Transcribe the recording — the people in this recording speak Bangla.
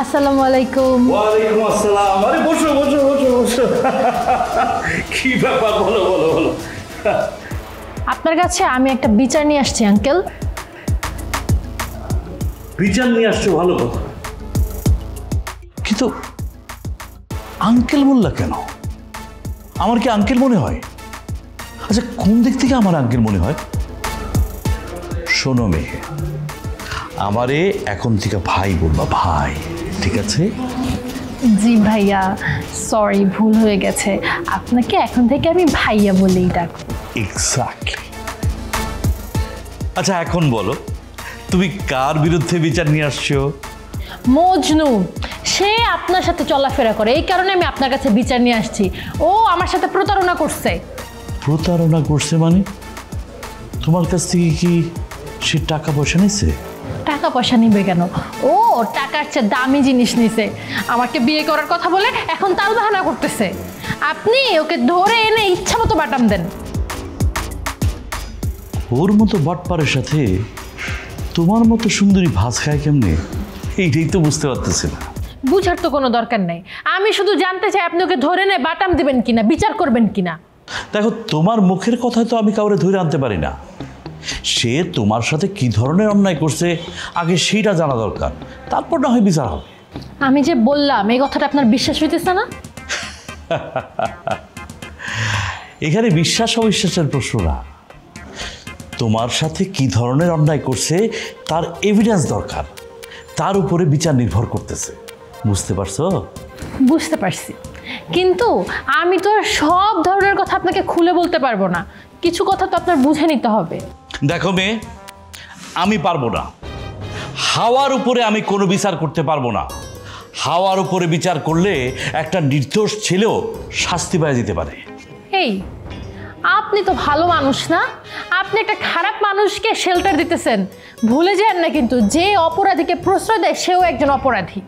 আসসালামু আলাইকুম। ওয়ালাইকুম আসসালাম। আরে বসো বসো বসো বসো। কি ব্যাপার, বলো বলো বলো। আপনার কাছে আমি একটা বিচার নিয়ে আসছি আঙ্কেল। বিচার নিয়ে আসছো, ভালো কথা, কিন্তু আঙ্কেল বললা কেন? আমার কি আঙ্কেল মনে হয়? আচ্ছা, কোন দিক থেকে আমার আঙ্কেল মনে হয়? শোনো মেয়ে, আমারে এখন থেকে ভাই বলবা, ভাই, ঠিক আছে? জি ভাইয়া, সরি, ভুল হয়ে গেছে। আপনাকে এখন থেকে আমি ভাইয়া বলেই ডাকবো। এক্স্যাক্টলি। আচ্ছা, এখন বলো, তুমি কার বিরুদ্ধে বিচার নিয়ে আসছো? মজনু, সে আপনার সাথে চলাফেরা করে, এই কারণে আমি আপনার কাছে বিচার নিয়ে আসছি। ও আমার সাথে প্রতারণা করছে। প্রতারণা করছে মানে? তোমার কাছ থেকে কি সে টাকা পয়সা নিছে? টাকা পয়সা নিবে কেন? ও টাকার চেয়ে দামি জিনিস নিছে। আমাকে বিয়ে করার কথা বলে এখন তাল বাহানা করতেছে। আপনি ওকে ধরে এনে ইচ্ছা মতো বাটাম দেন। ওর মতো বাটপারের সাথে তোমার মতো সুন্দরী ভাজ খায় কেমনে, এইটাই তো বুঝতে পারতেছি না। বুঝার তো কোনো দরকার নেই, আমি শুধু জানতে চাই আপনি ওকে ধরে এনে বাটাম দিবেন কিনা, বিচার করবেন কিনা। দেখো, তোমার মুখের কথায় তো আমি কাউরে ধরে আনতে পারি না। সে তোমার সাথে কি ধরনের অন্যায় করছে আগে সেইটা জানা দরকার, তারপর না হয় বিচার হবে। আমি যে বললাম এই কথাটা আপনার বিশ্বাস হইতেছে না? এখানে বিশ্বাস অবিশ্বাসের প্রশ্ন না, তোমার সাথে কি ধরনের অন্যায় করছে তার এভিডেন্স দরকার, তার উপরে বিচার নির্ভর করতেছে। বুঝতে পারছো? বুঝতে পারছি, কিন্তু আমি তো সব ধরনের কথা আপনাকে খুলে বলতে পারবো না। কিছু কথা তো আপনার বুঝে নিতে হবে। দেখো মেয়ে, আমি পারবো না। হাওয়ার উপরে আমি কোনো বিচার করতে পারবো না। হাওয়ার উপরে বিচার করলে একটা নির্দোষ ছেলেও শাস্তি পাওয়া যেতে পারে। এই, আপনি তো ভালো মানুষ না? আপনি একটা খারাপ মানুষকে শেল্টার দিতেছেন। ভুলে যান না কিন্তু, যে অপরাধীকে প্রশ্রয় দেয় সেও একজন অপরাধী।